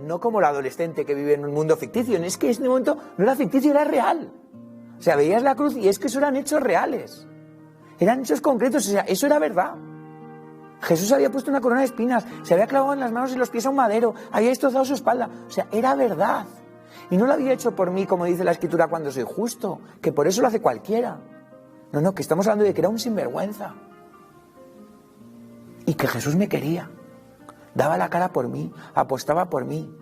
no como el adolescente que vive en un mundo ficticio, es que en este momento no era ficticio, era real. O sea, veías la cruz y es que eso eran hechos reales. Eran hechos concretos, o sea, eso era verdad. Jesús había puesto una corona de espinas, se había clavado en las manos y los pies a un madero, había destrozado su espalda. O sea, era verdad. Y no lo había hecho por mí, como dice la Escritura, cuando soy justo, que por eso lo hace cualquiera. No, que estamos hablando de que era un sinvergüenza. Y que Jesús me quería. Daba la cara por mí, apostaba por mí.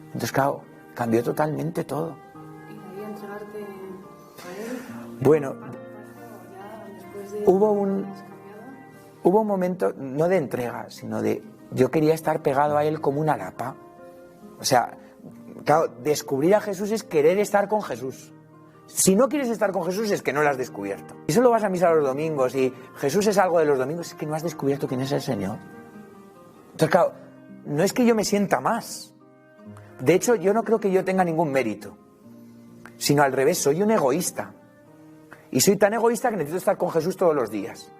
Entonces, claro, cambió totalmente todo. ¿Y quería entregarte a él? Bueno, hubo un momento, no de entrega, sino de... Yo quería estar pegado a él como una lapa. O sea, claro, descubrir a Jesús es querer estar con Jesús. Si no quieres estar con Jesús es que no lo has descubierto. Si solo vas a misa los domingos y Jesús es algo de los domingos, es que no has descubierto quién es el Señor. Entonces, claro, no es que yo me sienta más. De hecho, yo no creo que yo tenga ningún mérito. Sino al revés, soy un egoísta. Y soy tan egoísta que necesito estar con Jesús todos los días.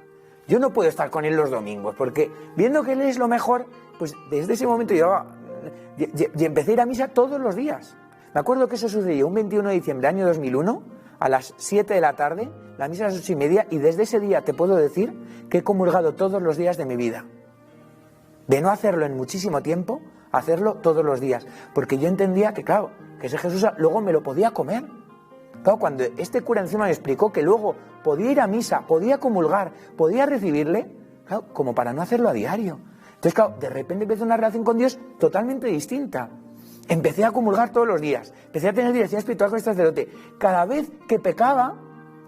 Yo no puedo estar con Él los domingos, porque viendo que Él es lo mejor, pues desde ese momento yo empecé a ir a misa todos los días. Me acuerdo que eso sucedió un 21 de diciembre del año 2001, a las 7 de la tarde, la misa a las 8:30, y desde ese día te puedo decir que he comulgado todos los días de mi vida. De no hacerlo en muchísimo tiempo, hacerlo todos los días. Porque yo entendía que, claro, que ese Jesús luego me lo podía comer. Claro, cuando este cura encima me explicó que luego podía ir a misa, podía comulgar, podía recibirle, claro, como para no hacerlo a diario. Entonces, claro, de repente empecé una relación con Dios totalmente distinta. Empecé a comulgar todos los días, empecé a tener dirección espiritual con el sacerdote. Cada vez que pecaba,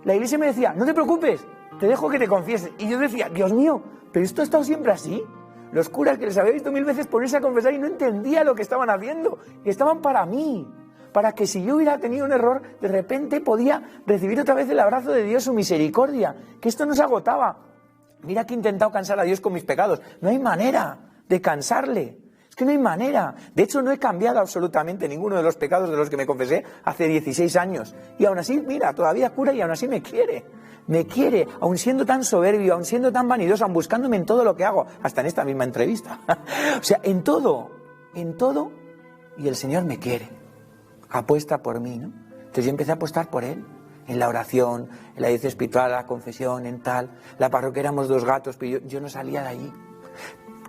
la iglesia me decía, no te preocupes, te dejo que te confieses. Y yo decía, Dios mío, ¿pero esto ha estado siempre así? Los curas que les había visto 1000 veces ponerse a confesar y no entendía lo que estaban haciendo. Y estaban para mí, para que si yo hubiera tenido un error, de repente podía recibir otra vez el abrazo de Dios, su misericordia. Que esto no se agotaba. Mira que he intentado cansar a Dios con mis pecados. No hay manera de cansarle. Es que no hay manera. De hecho, no he cambiado absolutamente ninguno de los pecados de los que me confesé hace 16 años. Y aún así, mira, todavía cura y aún así me quiere. Me quiere, aun siendo tan soberbio, aun siendo tan vanidoso, aun buscándome en todo lo que hago, hasta en esta misma entrevista. O sea, en todo, y el Señor me quiere. Apuesta por mí, ¿no? Entonces yo empecé a apostar por Él, en la oración, en la dirección espiritual, la confesión, en tal. La parroquia éramos 2 gatos, pero yo no salía de allí.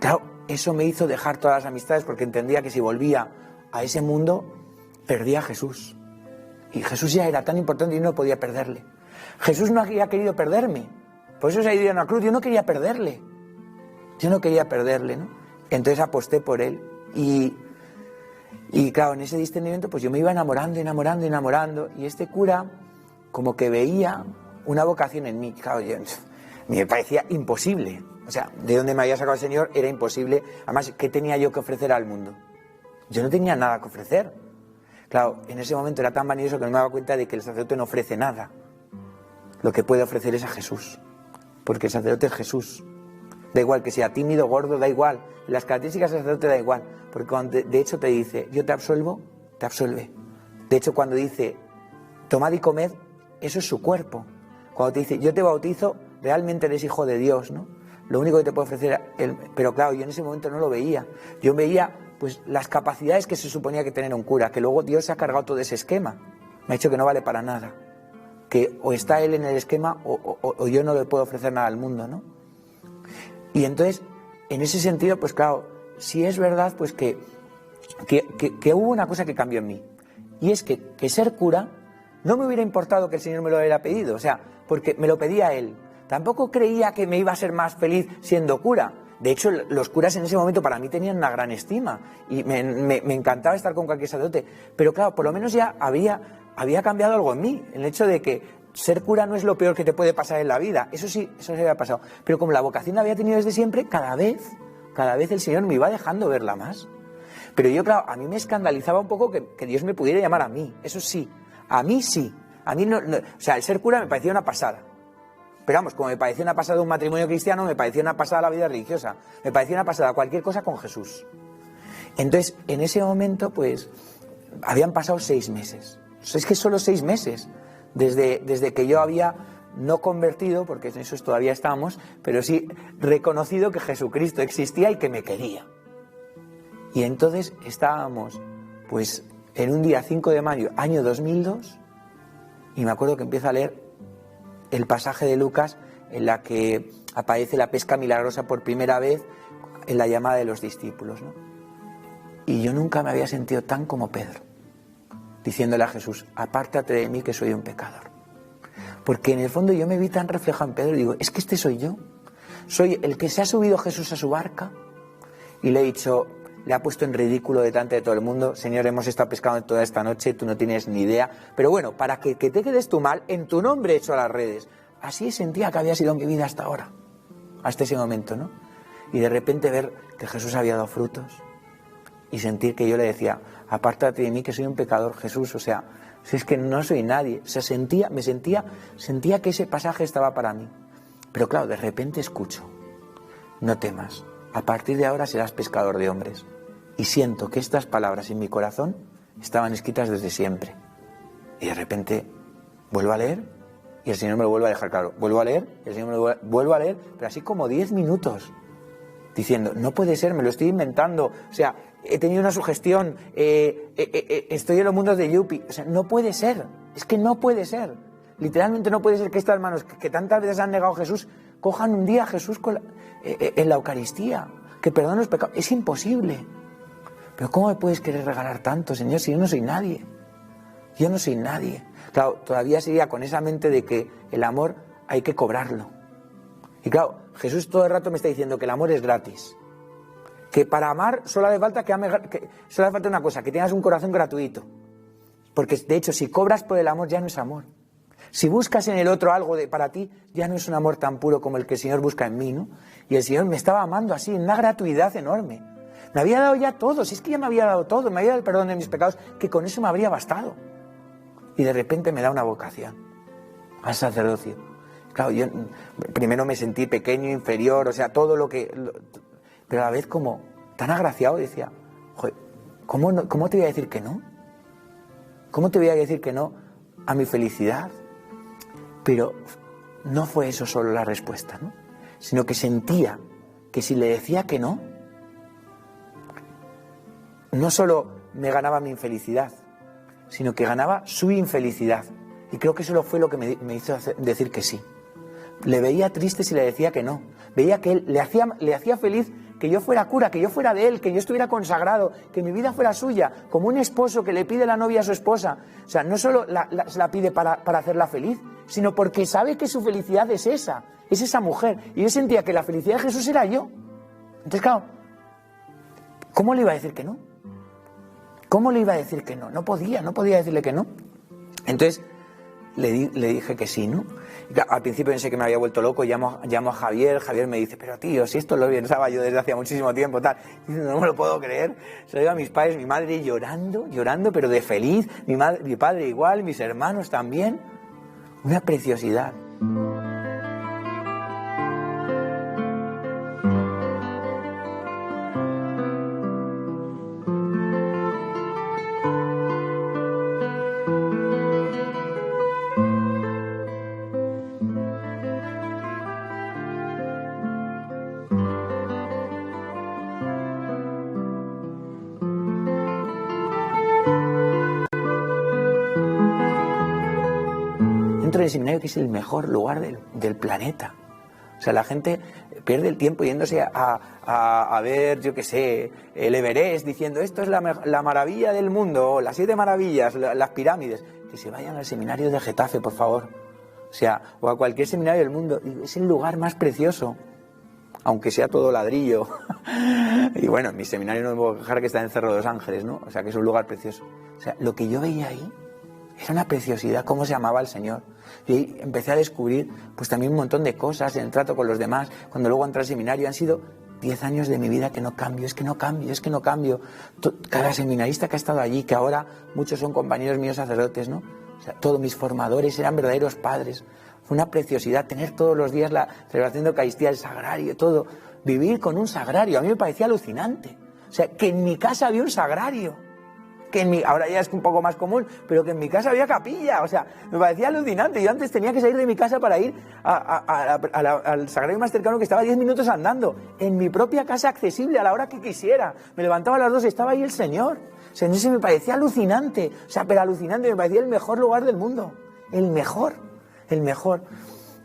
Claro, eso me hizo dejar todas las amistades, porque entendía que si volvía a ese mundo, perdía a Jesús. Y Jesús ya era tan importante y no podía perderle. Jesús no había querido perderme, por eso se ha ido a una cruz. Yo no quería perderle, ¿no? Entonces aposté por Él y claro, en ese discernimiento pues yo me iba enamorando, y este cura como que veía una vocación en mí. Claro, me parecía imposible, o sea, de dónde me había sacado el Señor era imposible. Además, ¿qué tenía yo que ofrecer al mundo? Yo no tenía nada que ofrecer. Claro, en ese momento era tan vanidoso que no me daba cuenta de que el sacerdote no ofrece nada. Lo que puede ofrecer es a Jesús, porque el sacerdote es Jesús. Da igual que sea tímido, gordo, da igual. Las características del sacerdote da igual, porque cuando de hecho te dice, yo te absuelvo, te absuelve. De hecho, cuando dice, tomad y comed, eso es su cuerpo. Cuando te dice, yo te bautizo, realmente eres hijo de Dios, ¿no? Lo único que te puede ofrecer Él. Pero claro, yo en ese momento no lo veía. Yo veía, pues, las capacidades que se suponía que tenía un cura, que luego Dios se ha cargado todo ese esquema. Me ha dicho que no vale para nada. Que o está Él en el esquema o yo no le puedo ofrecer nada al mundo, ¿no? Y entonces, en ese sentido, pues claro, sí es verdad pues que hubo una cosa que cambió en mí. Y es que ser cura no me hubiera importado que el Señor me lo hubiera pedido, o sea, porque me lo pedía Él. Tampoco creía que me iba a ser más feliz siendo cura. De hecho, los curas en ese momento para mí tenían una gran estima y me encantaba estar con cualquier sacerdote. Pero claro, por lo menos ya había cambiado algo en mí, el hecho de que ser cura no es lo peor que te puede pasar en la vida. Eso sí, eso se había pasado. Pero como la vocación la había tenido desde siempre, cada vez el Señor me iba dejando verla más. Pero yo, claro, a mí me escandalizaba un poco que Dios me pudiera llamar a mí. Eso sí, a mí sí. A mí no, o sea, el ser cura me parecía una pasada. Pero vamos, como me parecía una pasada un matrimonio cristiano, me parecía una pasada la vida religiosa. Me parecía una pasada cualquier cosa con Jesús. Entonces, en ese momento, pues, habían pasado 6 meses. Es que solo 6 meses. Desde que yo había no convertido, porque en eso todavía estamos, pero sí reconocido que Jesucristo existía y que me quería. Y entonces estábamos, pues, en un día 5 de mayo, año 2002, y me acuerdo que empiezo a leer el pasaje de Lucas en la que aparece la pesca milagrosa por primera vez en la llamada de los discípulos, ¿no? Y yo nunca me había sentido tan como Pedro, diciéndole a Jesús, apártate de mí que soy un pecador. Porque en el fondo yo me vi tan reflejado en Pedro y digo, es que este soy yo. Soy el que se ha subido Jesús a su barca y le he dicho, le ha puesto en ridículo delante de todo el mundo, Señor, hemos estado pescando toda esta noche, tú no tienes ni idea, pero bueno, para que te quedes tú mal, en tu nombre he hecho las redes. Así sentía que había sido mi vida hasta ahora, hasta ese momento, ¿no? Y de repente ver que Jesús había dado frutos y sentir que yo le decía, apártate de mí que soy un pecador, Jesús, o sea, si es que no soy nadie. O sea, sentía que ese pasaje estaba para mí. Pero claro, de repente escucho, no temas, a partir de ahora serás pescador de hombres. Y siento que estas palabras en mi corazón estaban escritas desde siempre. Y de repente vuelvo a leer y el Señor me lo vuelve a dejar claro. Vuelvo a leer y el Señor me lo vuelvo a leer, pero así como 10 minutos, diciendo, no puede ser, me lo estoy inventando. O sea, he tenido una sugestión, estoy en los mundos de Yupi. O sea, no puede ser, es que no puede ser. Literalmente no puede ser que estas manos que tantas veces han negado a Jesús, cojan un día a Jesús en la Eucaristía, que perdone los pecados. Es imposible. Pero ¿cómo me puedes querer regalar tanto, Señor, si yo no soy nadie? Yo no soy nadie. Claro, todavía seguía con esa mente de que el amor hay que cobrarlo. Y claro, Jesús todo el rato me está diciendo que el amor es gratis. Que para amar solo hace falta solo hace falta una cosa, que tengas un corazón gratuito. Porque de hecho, si cobras por el amor ya no es amor. Si buscas en el otro algo para ti, ya no es un amor tan puro como el que el Señor busca en mí, ¿no? Y el Señor me estaba amando así, en una gratuidad enorme. Me había dado ya todo, si es que ya me había dado todo, me había dado el perdón de mis pecados, que con eso me habría bastado. Y de repente me da una vocación al sacerdocio. Claro, yo primero me sentí pequeño, inferior, o sea, todo lo que... Pero a la vez como tan agraciado decía, joder, ¿cómo te voy a decir que no? ¿Cómo te voy a decir que no a mi felicidad? Pero no fue eso solo la respuesta, ¿no? Sino que sentía que si le decía que no, no solo me ganaba mi infelicidad, sino que ganaba su infelicidad. Y creo que eso fue lo que me hizo decir que sí. Le veía triste si le decía que no. Veía que él le hacía feliz que yo fuera cura, que yo fuera de él, que yo estuviera consagrado, que mi vida fuera suya, como un esposo que le pide la novia a su esposa. O sea, no solo se la pide para hacerla feliz, sino porque sabe que su felicidad es esa mujer. Y yo sentía que la felicidad de Jesús era yo. Entonces, claro, ¿cómo le iba a decir que no? ¿Cómo le iba a decir que no? No podía decirle que no. Entonces le dije que sí, ¿no? Y claro, al principio pensé que me había vuelto loco, llamo a Javier me dice, pero tío, si esto lo pensaba yo desde hacía muchísimo tiempo, tal. Y no me lo puedo creer. Se lo digo a mis padres, mi madre llorando, pero de feliz, mi padre igual, mis hermanos también. Una preciosidad. Dentro del seminario, que es el mejor lugar del planeta. O sea, la gente pierde el tiempo yéndose a ver, yo qué sé, el Everest, diciendo esto es la maravilla del mundo, o las 7 maravillas, las pirámides. Que se vayan al seminario de Getafe, por favor. O sea, o a cualquier seminario del mundo. Es el lugar más precioso, aunque sea todo ladrillo. Y bueno, mi seminario no me puedo quejar, que está en Cerro de los Ángeles, ¿no? O sea, que es un lugar precioso. O sea, lo que yo veía ahí era una preciosidad, cómo se amaba al Señor. Y ahí empecé a descubrir pues también un montón de cosas en el trato con los demás. Cuando luego entré al seminario han sido 10 años de mi vida que no cambio. Cada seminarista que ha estado allí, que ahora muchos son compañeros míos sacerdotes, ¿no? O sea, todos mis formadores eran verdaderos padres. Fue una preciosidad tener todos los días la celebración de Eucaristía, el sagrario, todo. Vivir con un sagrario, a mí me parecía alucinante. O sea, que en mi casa había un sagrario. ahora ya es un poco más común, pero que en mi casa había capilla. O sea, me parecía alucinante. Yo antes tenía que salir de mi casa para ir al sagrario más cercano, que estaba 10 minutos andando. En mi propia casa, accesible a la hora que quisiera. Me levantaba a las 2 y estaba ahí el Señor. O sea, entonces me parecía alucinante. O sea, pero alucinante, me parecía el mejor lugar del mundo. El mejor.